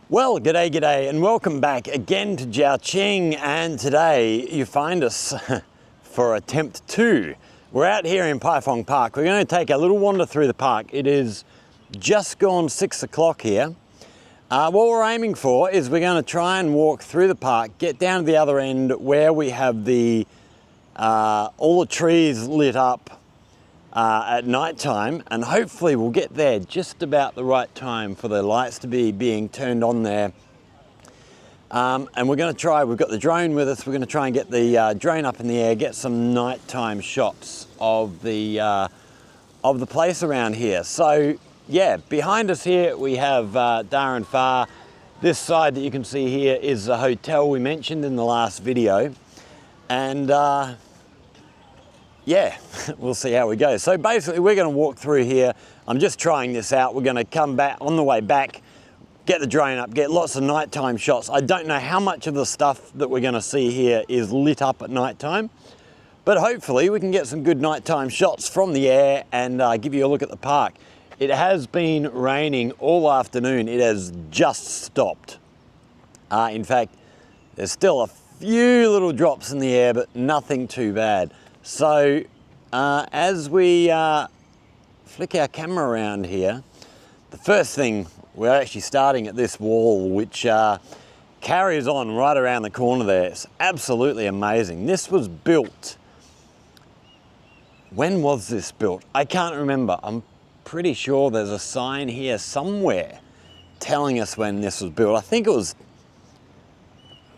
Well, g'day, and welcome back again to Jiaoqing, and today you find us for attempt 2. We're out here in Paifang Park. We're going to take a little wander through the park. It is just gone 6 o'clock here. What we're aiming for is we're going to try and walk through the park, get down to the other end where we have the all the trees lit up at night time, and hopefully we'll get there just about the right time for the lights to be being turned on there. And we're going to try, we've got the drone with us, we're going to try and get the drone up in the air, get some nighttime shots of the place around here. So yeah, behind us here we have Darren Far. This side that you can see here is the hotel we mentioned in the last video, and yeah, we'll see how we go. So basically we're going to walk through here. I'm just trying this out. We're going to come back on the way back, get the drone up, get lots of nighttime shots. I don't know how much of the stuff that we're going to see here is lit up at nighttime, but hopefully we can get some good nighttime shots from the air and give you a look at the park. It has been raining all afternoon. It has just stopped. In fact, there's still a few little drops in the air, but nothing too bad. So as we flick our camera around here, the first thing, we're actually starting at this wall, which carries on right around the corner there. It's absolutely amazing. This was built, when was this built? I can't remember. I'm pretty sure there's a sign here somewhere telling us when this was built. I think it was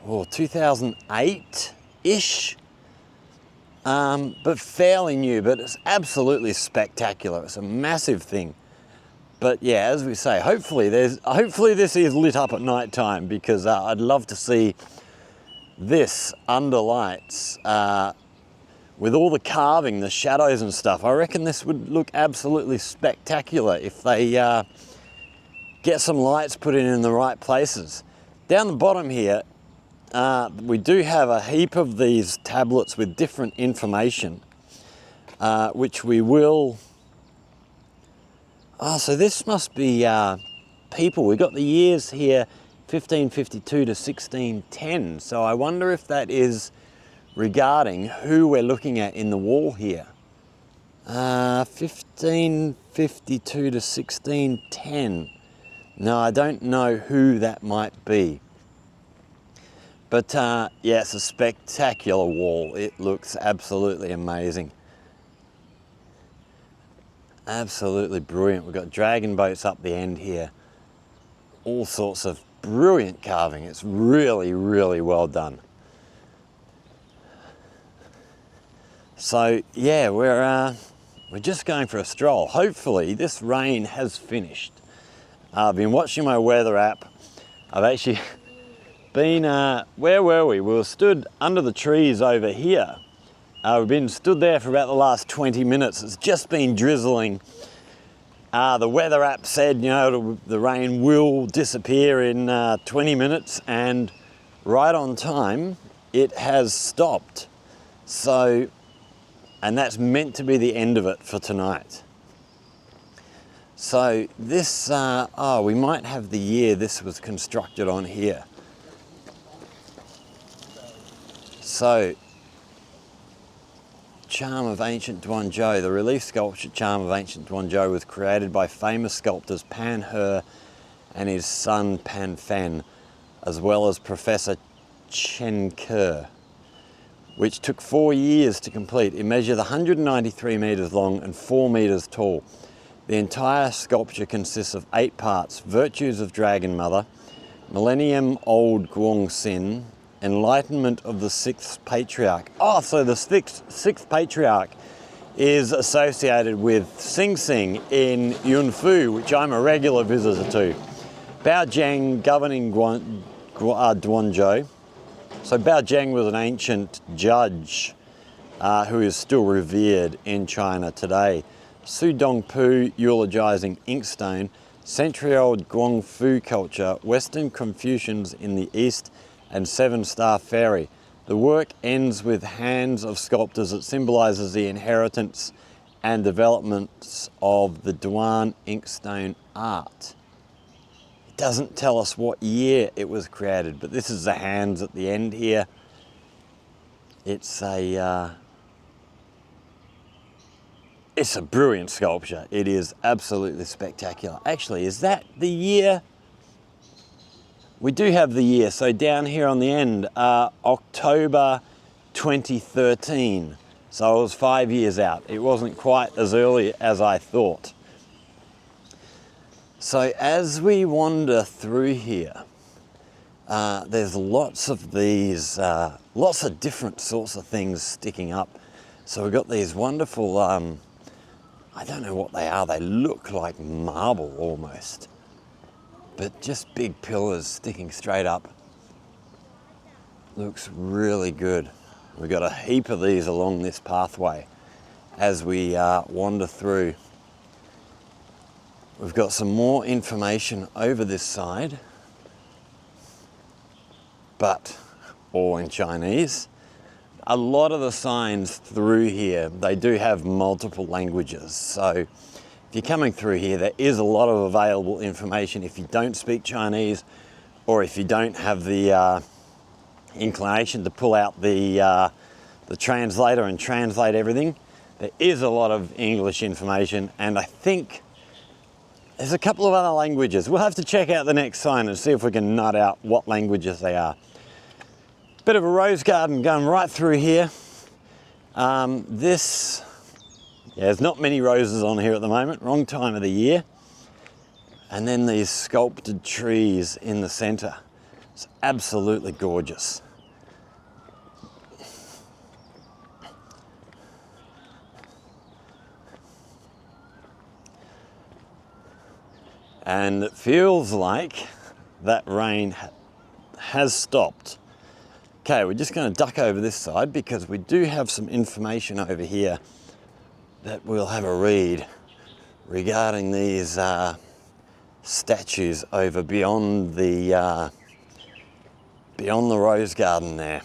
2008-ish. But fairly new, but it's absolutely spectacular. It's a massive thing. But yeah, as we say, hopefully this is lit up at night time, because I'd love to see this under lights with all the carving, the shadows and stuff. I reckon this would look absolutely spectacular if they get some lights put in the right places. Down the bottom here, we do have a heap of these tablets with different information, which we will... Oh, so this must be people. We've got the years here, 1552 to 1610. So I wonder if that is regarding who we're looking at in the wall here. 1552 to 1610. No, I don't know who that might be. But yeah, it's a spectacular wall. It looks absolutely amazing. Absolutely brilliant. We've got dragon boats up the end here. All sorts of brilliant carving. It's really, really well done. So yeah, we're just going for a stroll. Hopefully this rain has finished. I've been watching my weather app. I've actually been, where were we? We were stood under the trees over here. We've been stood there for about the last 20 minutes. It's just been drizzling. The weather app said, you know, the rain will disappear in 20 minutes, and right on time, it has stopped. So, and that's meant to be the end of it for tonight. So this, oh, we might have the year this was constructed on here. So, Charm of Ancient Duanzhou. The relief sculpture Charm of Ancient Duanzhou was created by famous sculptors Pan He and his son Pan Fen, as well as Professor Chen Ke, which took 4 years to complete. It measured 193 meters long and 4 meters tall. The entire sculpture consists of 8 parts: Virtues of Dragon Mother, Millennium-Old Guang Xin, Enlightenment of the 6th Patriarch. Oh, so the 6th Patriarch is associated with Sing Sing in Yunfu, which I'm a regular visitor to. Bao Zheng governing Duanzhou. So Bao Zheng was an ancient judge who is still revered in China today. Su Dongpu eulogizing Inkstone, century-old Guangfu culture, Western Confucians in the East, and 7-star fairy. The work ends with hands of sculptors that symbolizes the inheritance and developments of the Duan inkstone art. doesn't tell us what year it was created, but this is the hands at the end here. It's a brilliant sculpture. It is absolutely spectacular. Actually, is that the year? We do have the year. So down here on the end, October 2013. So it was 5 years out. It wasn't quite as early as I thought. So as we wander through here, there's lots of these, lots of different sorts of things sticking up. So we've got these wonderful, I don't know what they are. They look like marble almost, but just big pillars sticking straight up. Looks really good. We've got a heap of these along this pathway as we wander through. We've got some more information over this side, but all in Chinese. A lot of the signs through here, they do have multiple languages. So if you're coming through here, there is a lot of available information if you don't speak Chinese, or if you don't have the inclination to pull out the translator and translate everything. There is a lot of English information, and I think there's a couple of other languages. We'll have to check out the next sign and see if we can nut out what languages they are. Bit of a rose garden going right through here. There's not many roses on here at the moment, wrong time of the year. And then these sculpted trees in the center. It's absolutely gorgeous. And it feels like that rain has stopped. Okay, we're just going to duck over this side because we do have some information over here that we'll have a read regarding these statues over beyond the rose garden there.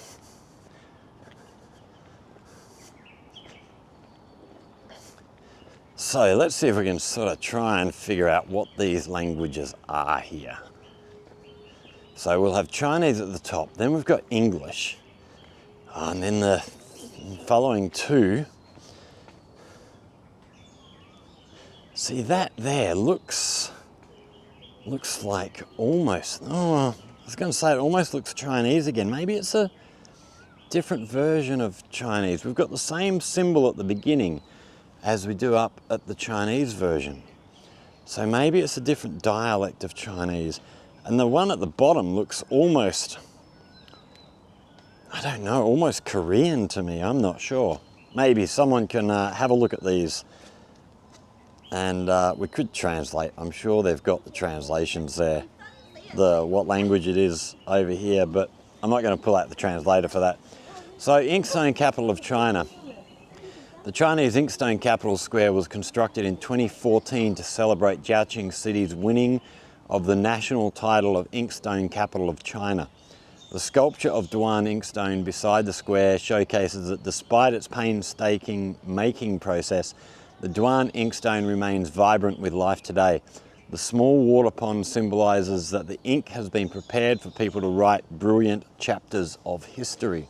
So let's see if we can sort of try and figure out what these languages are here. So we'll have Chinese at the top, then we've got English, and then the following two. See, that there looks like almost, I was going to say it almost looks Chinese again. Maybe it's a different version of Chinese. We've got the same symbol at the beginning as we do up at the Chinese version. So maybe it's a different dialect of Chinese. And the one at the bottom looks almost, I don't know, almost Korean to me. I'm not sure. Maybe someone can have a look at these, and we could translate. I'm sure they've got the translations there, what language it is over here, but I'm not going to pull out the translator for that. So, Inkstone capital of China. The Chinese Inkstone Capital Square was constructed in 2014 to celebrate Jiaqing City's winning of the national title of Inkstone Capital of China. The sculpture of Duan Inkstone beside the square showcases that despite its painstaking making process, the Duan Inkstone remains vibrant with life today. The small water pond symbolises that the ink has been prepared for people to write brilliant chapters of history.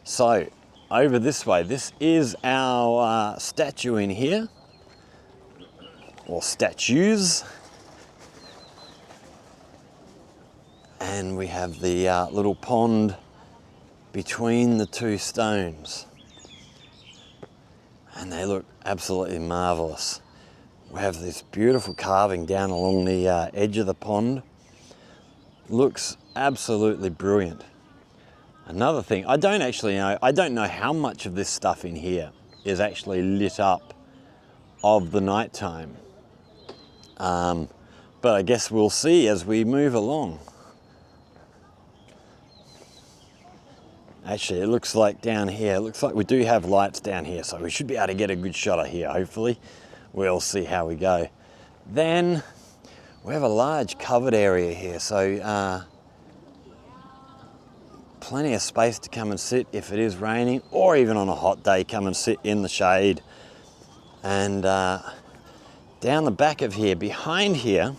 So, over this way, this is our statue in here, or statues. And we have the little pond between the two stones. And they look absolutely marvellous. We have this beautiful carving down along the edge of the pond. Looks absolutely brilliant. Another thing, I don't know how much of this stuff in here is actually lit up of the night time. But I guess we'll see as we move along. Actually, it looks like down here, it looks like we do have lights down here, so we should be able to get a good shot of here, hopefully. We'll see how we go. Then we have a large covered area here, so plenty of space to come and sit if it is raining, or even on a hot day, come and sit in the shade. And down the back of here, behind here,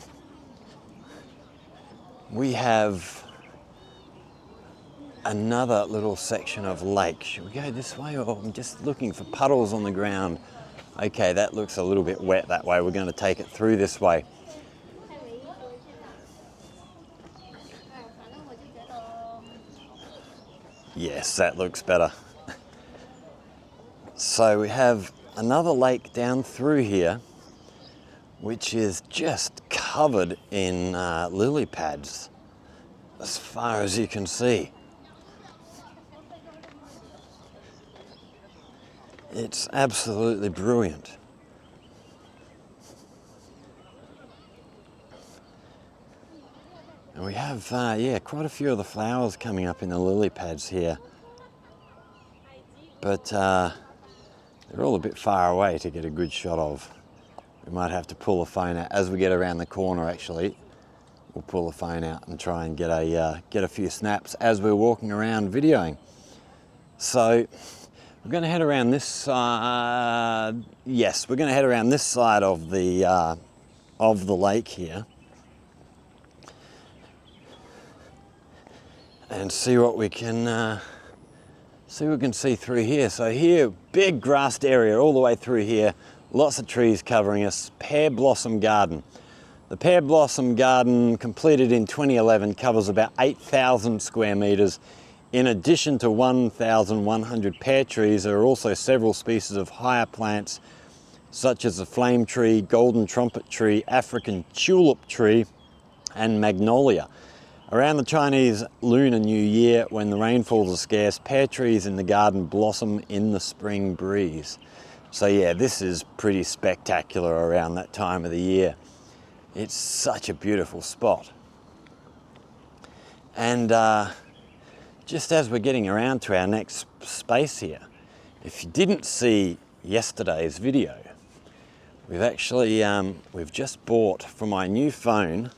we have another little section of lake. Should we go this way, or I'm just looking for puddles on the ground? Okay, that looks a little bit wet that way. We're going to take it through this way. Yes, that looks better. So we have another lake down through here, which is just covered in lily pads, as far as you can see. It's absolutely brilliant. And we have, quite a few of the flowers coming up in the lily pads here. But they're all a bit far away to get a good shot of. We might have to pull the phone out as we get around the corner. Actually, we'll pull the phone out and try and get a few snaps as we're walking around videoing. So we're going to head around this side. Yes, we're going to head around this side of the lake here and see what we can see through here. So here, big grassed area all the way through here. Lots of trees covering us. Pear Blossom Garden. The Pear Blossom Garden, completed in 2011, covers about 8,000 square metres. In addition to 1,100 pear trees, there are also several species of higher plants, such as the flame tree, golden trumpet tree, African tulip tree, and magnolia. Around the Chinese Lunar New Year, when the rainfalls are scarce, pear trees in the garden blossom in the spring breeze. So yeah, this is pretty spectacular around that time of the year. It's such a beautiful spot. And just as we're getting around to our next space here, if you didn't see yesterday's video, we've actually, we've just bought, for my new phone,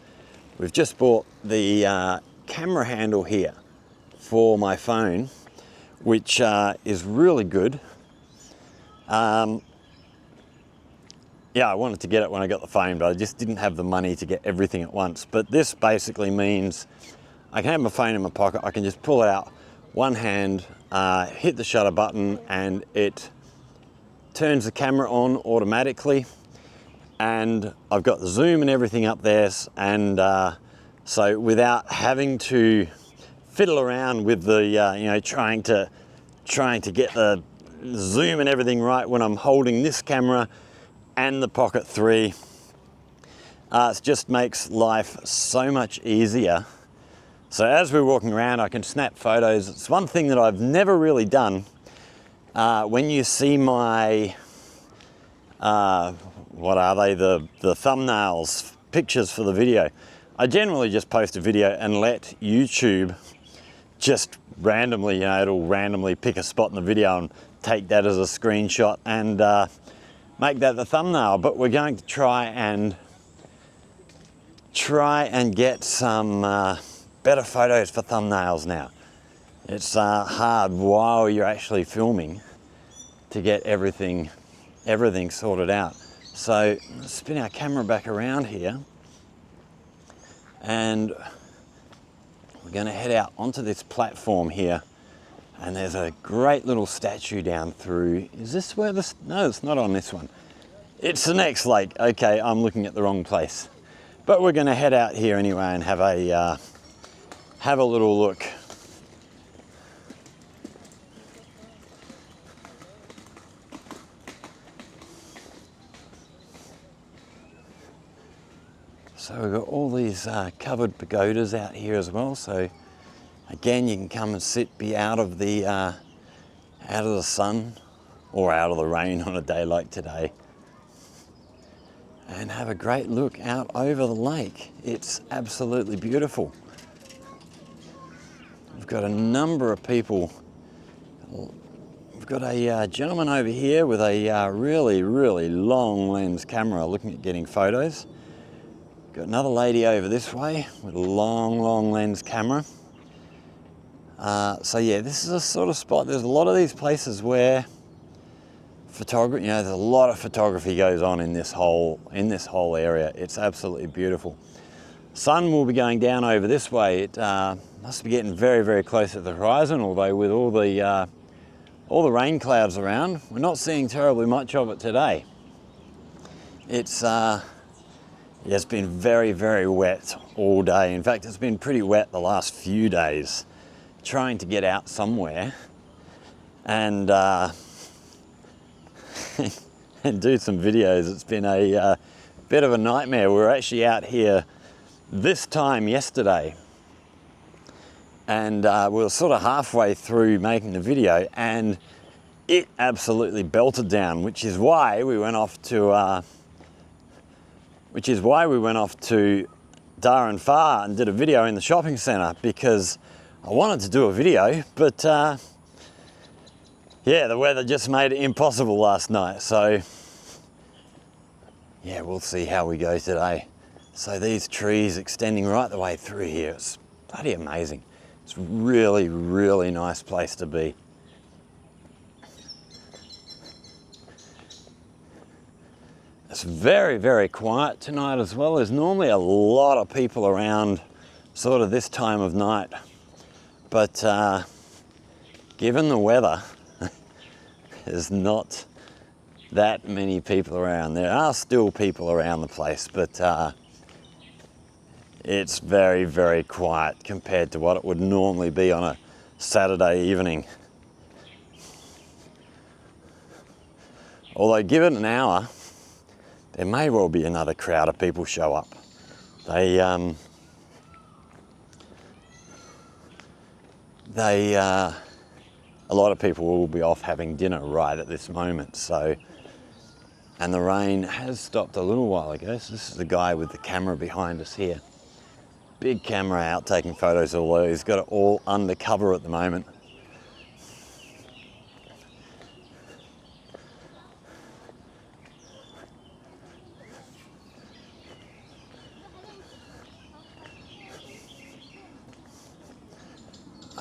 we've just bought the camera handle here for my phone, which is really good. Yeah, I wanted to get it when I got the phone, but I just didn't have the money to get everything at once. But this basically means I can have my phone in my pocket, I can just pull it out one hand, hit the shutter button, and it turns the camera on automatically. And I've got the zoom and everything up there, and so without having to fiddle around with the, trying to get the zoom and everything right when I'm holding this camera and the Pocket 3, it just makes life so much easier. So as we're walking around, I can snap photos. It's one thing that I've never really done. When you see my, what are they, the thumbnails, pictures for the video, I generally just post a video and let YouTube just randomly, it'll randomly pick a spot in the video and take that as a screenshot and make that the thumbnail. But we're going to try and get some better photos for thumbnails now. It's hard while you're actually filming to get everything sorted out. So let's spin our camera back around here, and we're going to head out onto this platform here, and there's a great little statue down through. Is this where this? No, it's not on this one. It's the next lake. Okay, I'm looking at the wrong place. But we're going to head out here anyway and have a little look. So we've got all these covered pagodas out here as well. So again, you can come and sit, be out of the sun or out of the rain on a day like today, and have a great look out over the lake. It's absolutely beautiful. We've got a number of people. We've got a gentleman over here with a really, really long lens camera looking at getting photos. Got another lady over this way with a long, long lens camera. So yeah, this is a sort of spot. There's a lot of these places where photography, there's a lot of photography goes on in this whole area. It's absolutely beautiful. sun will be going down over this way. It must be getting very, very close to the horizon, although with all the rain clouds around, we're not seeing terribly much of it today. It's been very, very wet all day. In fact, it's been pretty wet the last few days. Trying to get out somewhere and and do some videos. It's been a bit of a nightmare. We were actually out here this time yesterday, and we were sort of halfway through making the video, and it absolutely belted down, which is why we went off to Darren Far and did a video in the shopping centre, because I wanted to do a video, but yeah, the weather just made it impossible last night. So yeah, we'll see how we go today. So these trees extending right the way through here, it's bloody amazing. It's really, really nice place to be. It's very, very quiet tonight as well. There's normally a lot of people around sort of this time of night. But given the weather, there's not that many people around. There are still people around the place, but it's very, very quiet compared to what it would normally be on a Saturday evening. Although given an hour, there may well be another crowd of people show up. A lot of people will be off having dinner right at this moment. So, and the rain has stopped a little while ago. So this is the guy with the camera behind us here. Big camera out taking photos, although he's got it all under cover at the moment.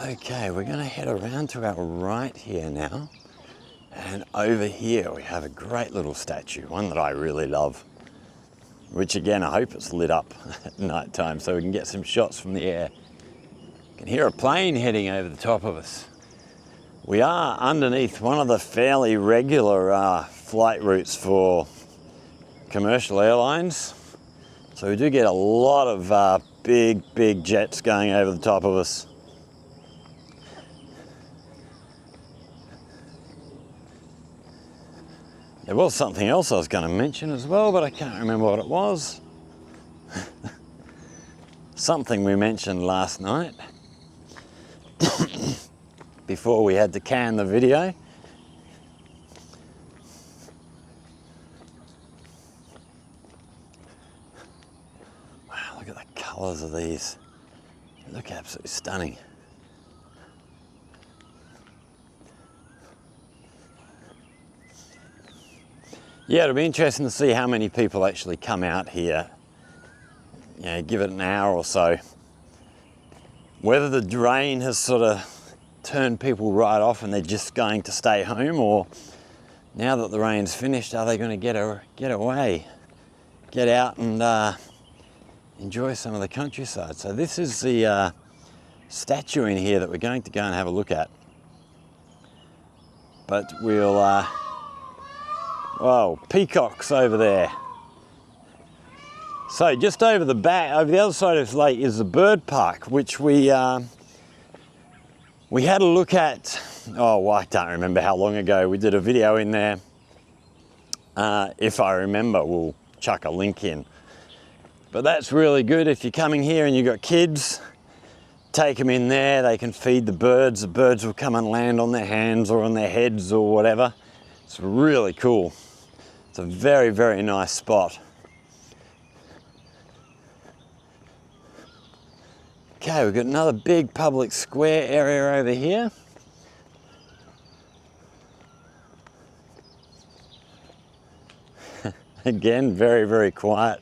Okay, we're going to head around to our right here now, and over here we have a great little statue, one that I really love, which again I hope it's lit up at night time so we can get some shots from the air. You can hear a plane heading over the top of us. We are underneath one of the fairly regular flight routes for commercial airlines, so we do get a lot of big jets going over the top of us. There was something else I was going to mention as well, but I can't remember what it was. Something we mentioned last night before we had to can the video. Wow, look at the colours of these. They look absolutely stunning. Yeah, it'll be interesting to see how many people actually come out here. You know, give it an hour or so. Whether the rain has sort of turned people right off and they're just going to stay home, or now that the rain's finished, are they going to get away, get out and enjoy some of the countryside? So this is the statue in here that we're going to go and have a look at. But we'll oh, peacocks over there. So just over the back, over the other side of this lake is the bird park, which we had a look at, oh, I don't remember how long ago. We did a video in there. If I remember, we'll chuck a link in. But that's really good if you're coming here and you've got kids. Take them in there, they can feed the birds. The birds will come and land on their hands or on their heads or whatever. It's really cool. It's a very, very nice spot. Okay, we've got another big public square area over here. Again, very, very quiet.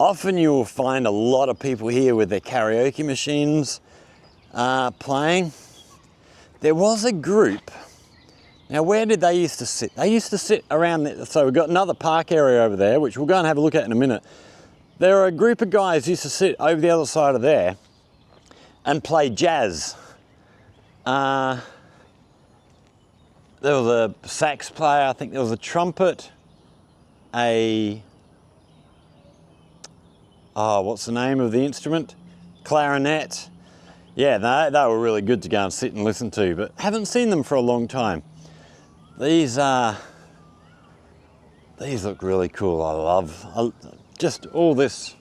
Often you will find a lot of people here with their karaoke machines playing. There was a group. Now, where did they used to sit? They used to sit around there. So we've got another park area over there, which we'll go and have a look at in a minute. there are a group of guys who used to sit over the other side of there and play jazz. There was a sax player, I think there was a trumpet, what's the name of the instrument? Clarinet. Yeah, they were really good to go and sit and listen to, but haven't seen them for a long time. These look really cool. I love just all this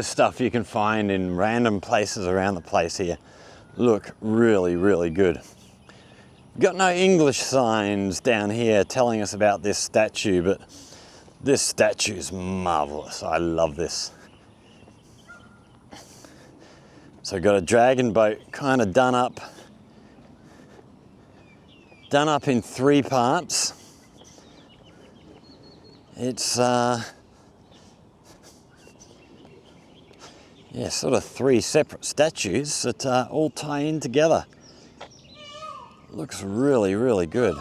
stuff you can find in random places around the place here. Look really, really good. Got no English signs down here telling us about this statue, but this statue is marvelous. I love this. So got a dragon boat kind of done up in 3 parts. It's sort of 3 separate statues that all tie in together. Looks really, really good.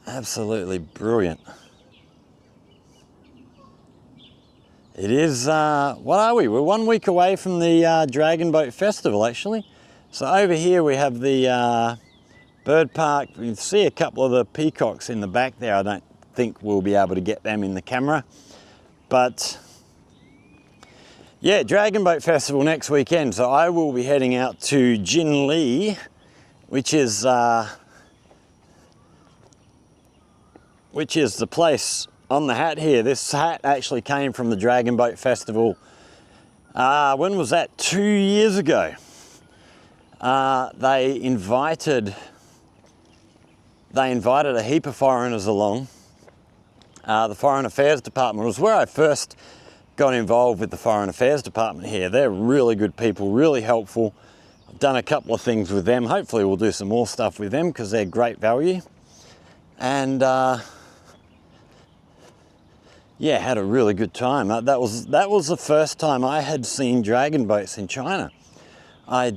Absolutely brilliant. It is, what are we? We're 1 week away from the Dragon Boat Festival, actually. So over here we have the bird park. You can see a couple of the peacocks in the back there. I don't think we'll be able to get them in the camera. But yeah, Dragon Boat Festival next weekend. So I will be heading out to Jinli, which is the place on the hat here. This hat actually came from the Dragon Boat Festival. When was that? 2 years ago. They invited a heap of foreigners along. The Foreign Affairs Department was where I first got involved with the Foreign Affairs Department here. They're really good people, really helpful. I've done a couple of things with them. Hopefully we'll do some more stuff with them because they're great value. And yeah, had a really good time. That was the first time I had seen dragon boats in China. I've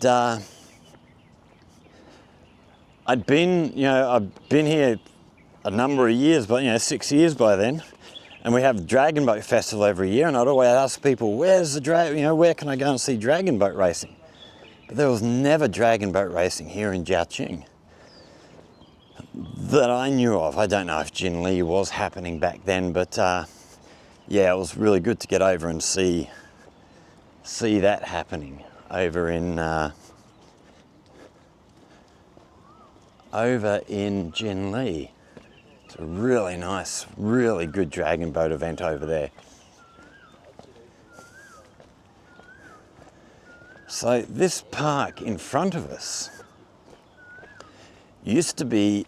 been here a number of years, but 6 years by then, and we have the Dragon Boat Festival every year, and I'd always ask people, where's the where can I go and see dragon boat racing? But there was never dragon boat racing here in Jiaqing that I knew of. I don't know if Jinli was happening back then, but yeah, it was really good to get over and see that happening over in Jinli. It's a really nice, really good dragon boat event over there. So this park in front of us used to be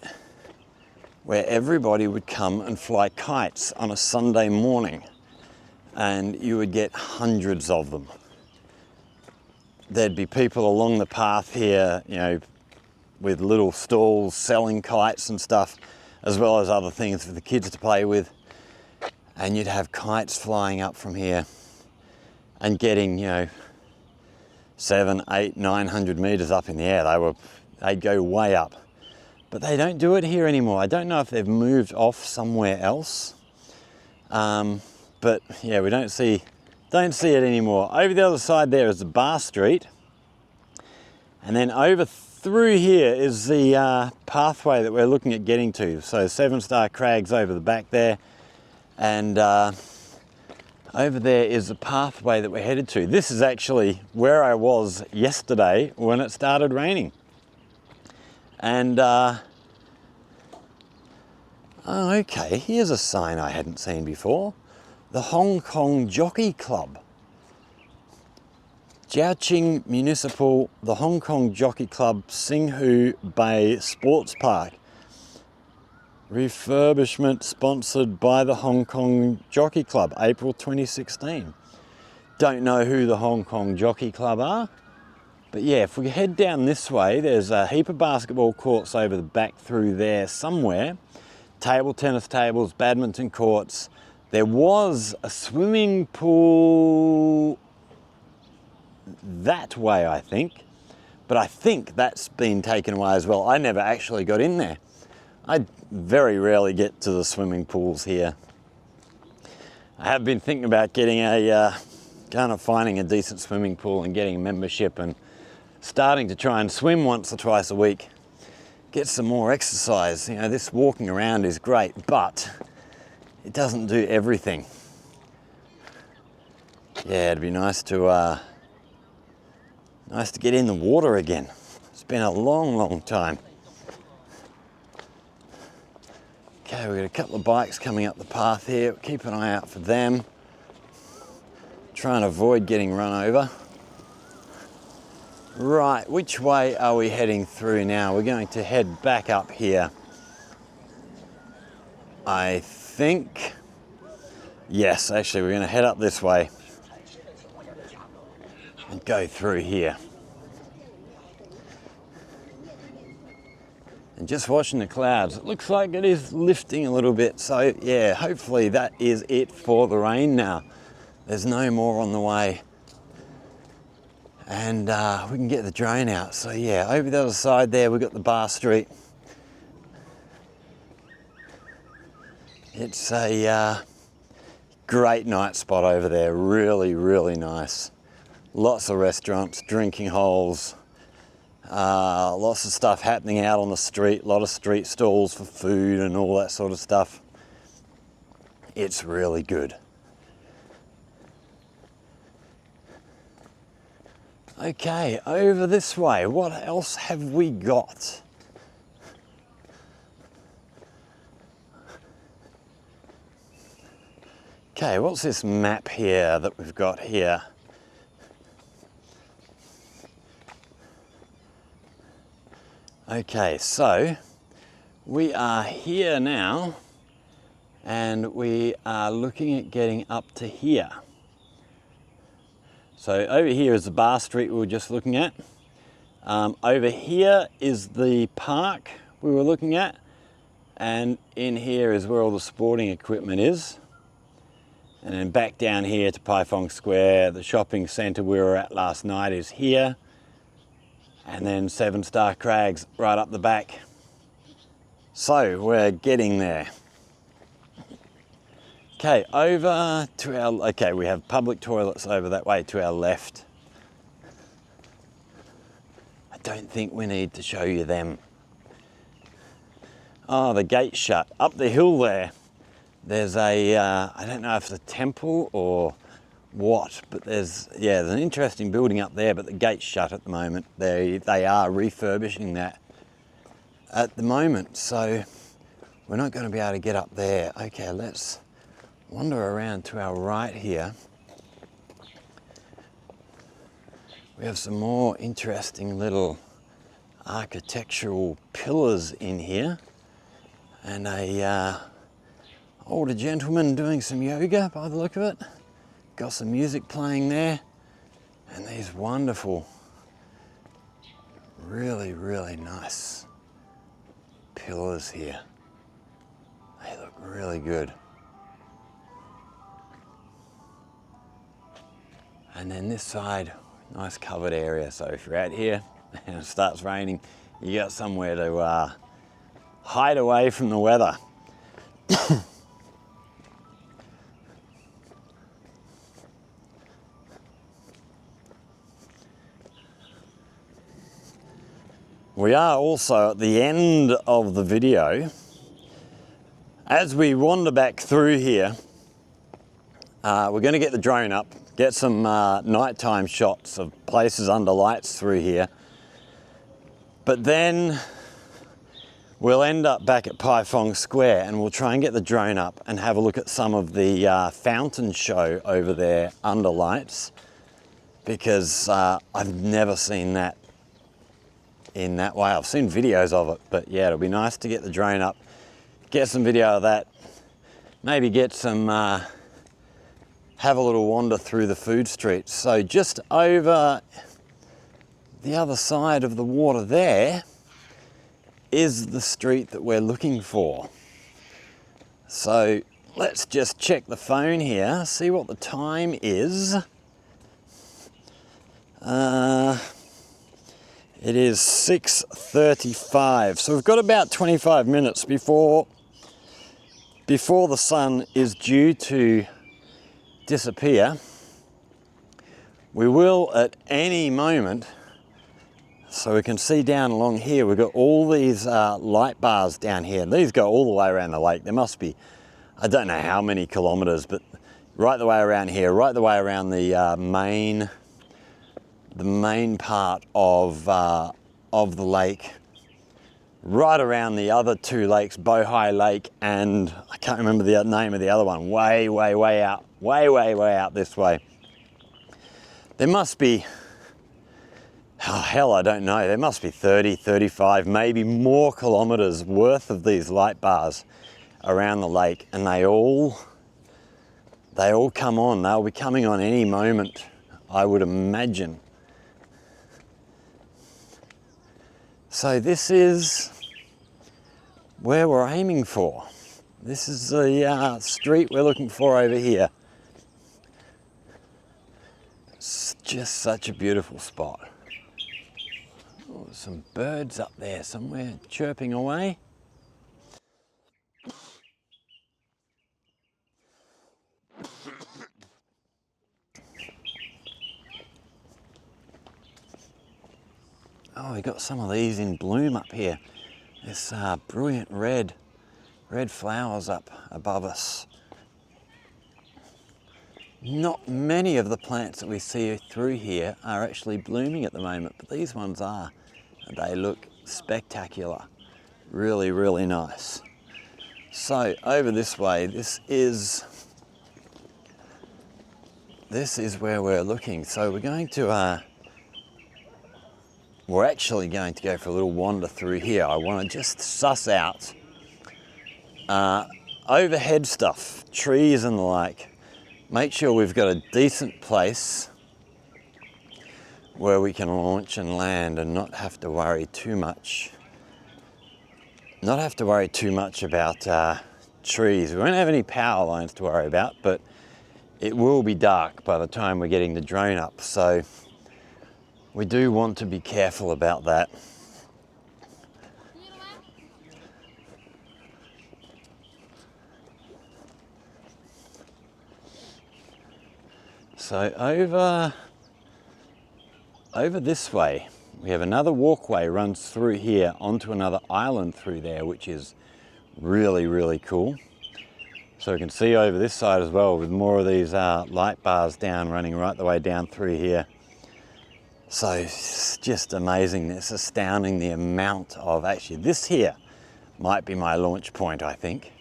where everybody would come and fly kites on a Sunday morning, and you would get hundreds of them. There'd be people along the path here, with little stalls selling kites and stuff, as well as other things for the kids to play with. And you'd have kites flying up from here and getting, 700, 800, 900 meters up in the air. They'd go way up. But they don't do it here anymore. I don't know if they've moved off somewhere else. But yeah, we don't see it anymore. Over the other side there is the Bar Street. And then over through here is the pathway that we're looking at getting to. So 7 Star Crags over the back there. And over there is the pathway that we're headed to. This is actually where I was yesterday when it started raining. And, okay, here's a sign I hadn't seen before. The Hong Kong Jockey Club. Jiaqing Municipal, the Hong Kong Jockey Club, Singhu Bay Sports Park. Refurbishment sponsored by the Hong Kong Jockey Club, April 2016. Don't know who the Hong Kong Jockey Club are. But yeah, if we head down this way, there's a heap of basketball courts over the back through there somewhere. Table tennis tables, badminton courts. There was a swimming pool that way, I think. But I think that's been taken away as well. I never actually got in there. I very rarely get to the swimming pools here. I have been thinking about getting finding a decent swimming pool and getting a membership and starting to try and swim once or twice a week. Get some more exercise. You know, this walking around is great, but it doesn't do everything. Yeah, it'd be nice to get in the water again. It's been a long, long time. Okay, we've got a couple of bikes coming up the path here. Keep an eye out for them. Try and avoid getting run over. Right, which way are we heading through now? We're going to head back up here. I think, yes, actually we're going to head up this way and go through here. And just watching the clouds, it looks like it is lifting a little bit. So yeah, hopefully that is it for the rain now. There's no more on the way. And we can get the drone out. So yeah, over the other side there, we've got the Bar Street. It's a great night spot over there. Really, really nice. Lots of restaurants, drinking holes, lots of stuff happening out on the street, a lot of street stalls for food and all that sort of stuff. It's really good. Okay, over this way, what else have we got? Okay, what's this map here that we've got here? Okay, so we are here now and we are looking at getting up to here. So over here is the Bar Street we were just looking at. Over here is the park we were looking at, and in here is where all the sporting equipment is. And then back down here to Paifang Square, the shopping centre we were at last night is here. And then 7 Star Crags right up the back. So we're getting there. Okay, over to our, okay, we have public toilets over that way to our left. I don't think we need to show you them. Oh, the gate's shut. Up the hill there's a, I don't know if it's a temple or what, but there's an interesting building up there, but the gate's shut at the moment. They are refurbishing that at the moment, so we're not going to be able to get up there. Okay, let's wander around to our right here. We have some more interesting little architectural pillars in here, and a older gentleman doing some yoga by the look of it. Got some music playing there, and these wonderful, really, really nice pillars here. They look really good. And then this side, nice covered area. So if you're out here and it starts raining, you got somewhere to hide away from the weather. We are also at the end of the video. As we wander back through here, we're going to get the drone up, get some nighttime shots of places under lights through here. But then we'll end up back at Paifang Square and we'll try and get the drone up and have a look at some of the fountain show over there under lights, because I've never seen that in that way. I've seen videos of it, but yeah, it'll be nice to get the drone up, get some video of that, maybe get some, have a little wander through the food streets. So just over the other side of the water there is the street that we're looking for. So let's just check the phone here, see what the time is. It is 6:35, so we've got about 25 minutes before the sun is due to disappear, we will at any moment. So we can see down along here, we've got all these light bars down here, and these go all the way around the lake. There must be, I don't know how many kilometres, but right the way around here, right the way around the main part of the lake, right around the other two lakes, Bohai Lake and I can't remember the name of the other one, way out, way out this way. There must be, oh hell, I don't know, there must be 30, 35, maybe more kilometres worth of these light bars around the lake, and they all come on. They'll be coming on any moment, I would imagine. So this is where we're aiming for. This is the street we're looking for over here. It's just such a beautiful spot. Oh, some birds up there somewhere chirping away. Oh, we got some of these in bloom up here. This brilliant red flowers up above us. Not many of the plants that we see through here are actually blooming at the moment, but these ones are. And they look spectacular. Really, really nice. So over this way, this is where we're looking. So we're going to, we're actually going to go for a little wander through here. I want to just suss out overhead stuff, trees and the like. Make sure we've got a decent place where we can launch and land and not have to worry too much. Not have to worry too much about trees. We won't have any power lines to worry about, but it will be dark by the time we're getting the drone up. So we do want to be careful about that. So over this way, we have another walkway runs through here onto another island through there, which is really, really cool. So we can see over this side as well with more of these light bars down, running right the way down through here. So it's just amazing. It's astounding the amount of, actually this here might be my launch point, I think.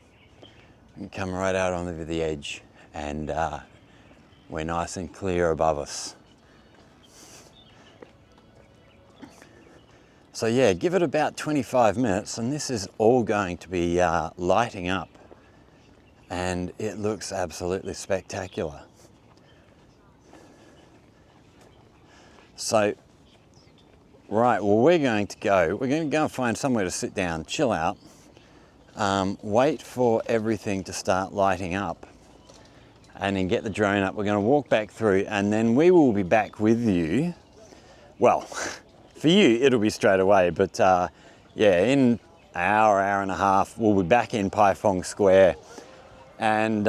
We can come right out onto the edge and we're nice and clear above us. So yeah, give it about 25 minutes and this is all going to be lighting up, and it looks absolutely spectacular. So, right, well we're going to go and find somewhere to sit down, chill out, wait for everything to start lighting up, and then get the drone up. We're going to walk back through and then we will be back with you. Well, for you it'll be straight away, but yeah, in an hour and a half we'll be back in Paifang Square, and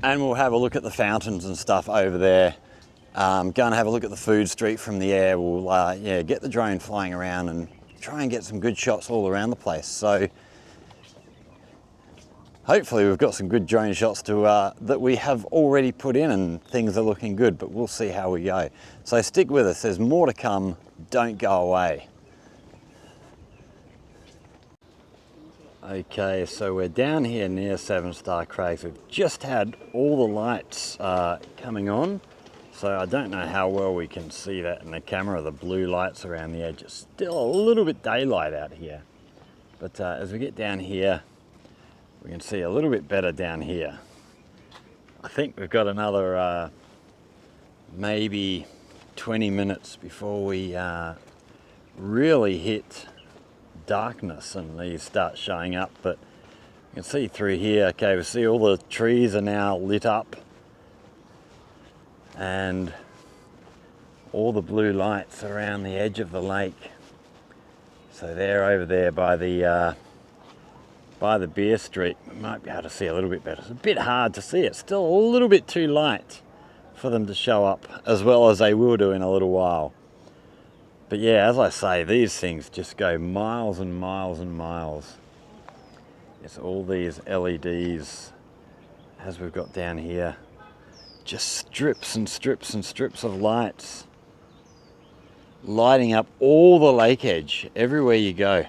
we'll have a look at the fountains and stuff over there. Go and have a look at the food street from the air. We'll yeah, get the drone flying around and try and get some good shots all around the place. So hopefully we've got some good drone shots to that we have already put in, and things are looking good, but we'll see how we go. So stick with us, there's more to come, don't go away. Okay, so we're down here near 7 Star Crags. We've just had all the lights coming on, so I don't know how well we can see that in the camera, the blue lights around the edge. It's still a little bit daylight out here, but as we get down here, we can see a little bit better down here. I think we've got another maybe 20 minutes before we really hit darkness and these start showing up, but you can see through here. Okay, we see all the trees are now lit up and all the blue lights around the edge of the lake. So they're over there by the by the beer street. We might be able to see a little bit better. It's a bit hard to see. It's still a little bit too light for them to show up as well as they will do in a little while. But yeah, as I say, these things just go miles and miles and miles. It's all these LEDs, as we've got down here, just strips and strips and strips of lights, lighting up all the lake edge, everywhere you go.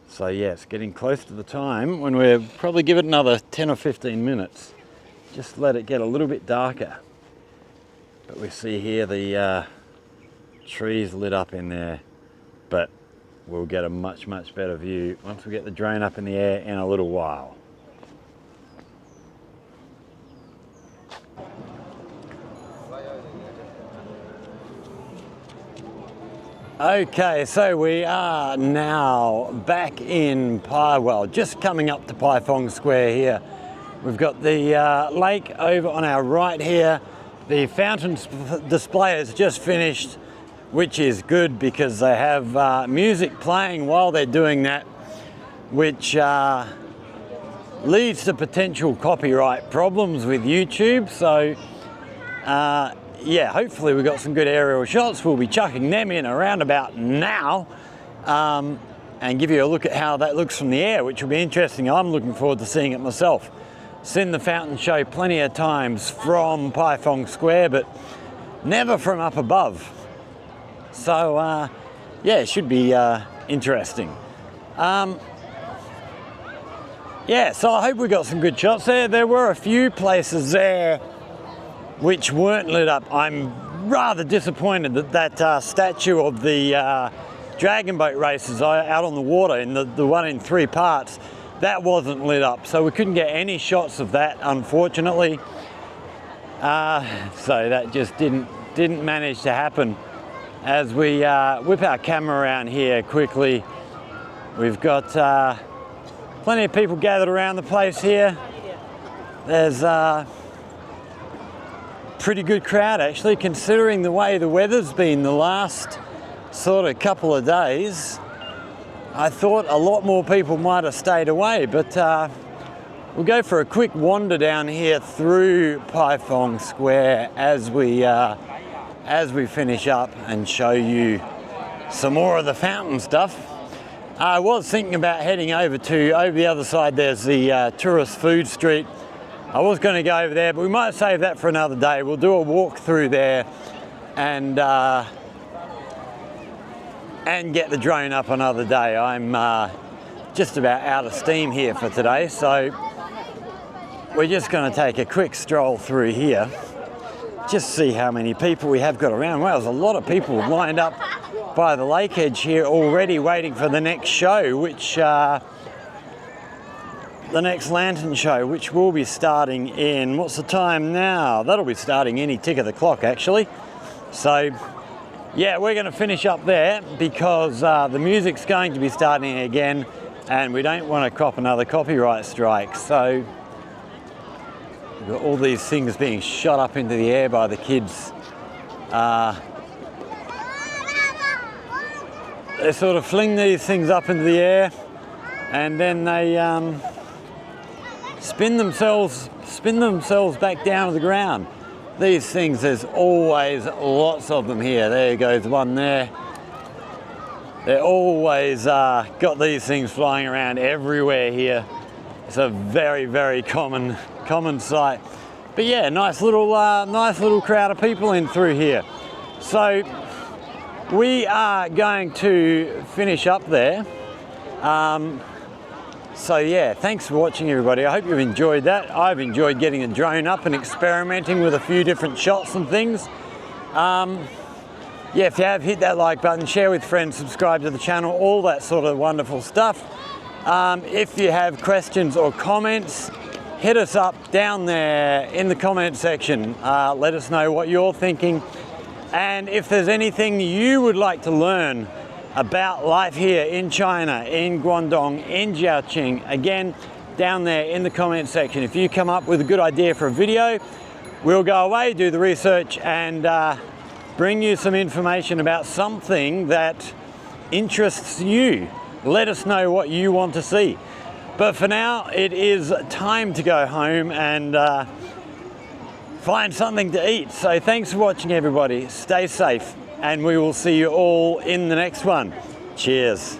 So yeah, it's getting close to the time when we'll probably give it another 10 or 15 minutes. Just let it get a little bit darker. But we see here the trees lit up in there, but we'll get a much better view once we get the drone up in the air in a little while. Okay, so we are now back in just coming up to Paifang Square here. We've got the lake over on our right here. The fountain display has just finished, which is good because they have music playing while they're doing that, which leads to potential copyright problems with YouTube. So yeah, hopefully we've got some good aerial shots. We'll be chucking them in around about now and give you a look at how that looks from the air, which will be interesting. I'm looking forward to seeing it myself. Seen the fountain show plenty of times from Paifang Square, but never from up above. So yeah, it should be interesting. Yeah, so I hope we got some good shots there. There were a few places there which weren't lit up. I'm rather disappointed that that statue of the dragon boat races out on the water, in the one in 3 parts, that wasn't lit up. So we couldn't get any shots of that, unfortunately. So that just didn't manage to happen. As we whip our camera around here quickly, we've got plenty of people gathered around the place here. There's pretty good crowd actually, considering the way the weather's been the last sort of couple of days. I thought a lot more people might have stayed away, but we'll go for a quick wander down here through Paifang Square as we finish up and show you some more of the fountain stuff. I was thinking about heading over the other side. There's the tourist food street. I was going to go over there, but we might save that for another day. We'll do a walk through there and get the drone up another day. I'm just about out of steam here for today, so we're just going to take a quick stroll through here. Just see how many people we have got around. Well, there's a lot of people lined up by the lake edge here already waiting for the next show, which the next lantern show, which will be starting in, what's the time now? That'll be starting any tick of the clock actually. So yeah, we're going to finish up there because the music's going to be starting again and we don't want to cop another copyright strike. So we've got all these things being shot up into the air by the kids. They sort of fling these things up into the air and then they spin themselves back down to the ground. These things, there's always lots of them here. There goes one there. They're always got these things flying around everywhere here. It's a very common sight. But yeah, nice little crowd of people in through here. So we are going to finish up there. So yeah, thanks for watching everybody. I hope you've enjoyed that. I've enjoyed getting a drone up and experimenting with a few different shots and things. Yeah, if you have, hit that like button, share with friends, subscribe to the channel, all that sort of wonderful stuff. If you have questions or comments, hit us up down there in the comment section. Let us know what you're thinking. And if there's anything you would like to learn about life here in China, in Guangdong, in Jiaqing, again, down there in the comment section. If you come up with a good idea for a video, we'll go away, do the research and bring you some information about something that interests you. Let us know what you want to see. But for now, it is time to go home and find something to eat. So thanks for watching, everybody. Stay safe, and we will see you all in the next one. Cheers.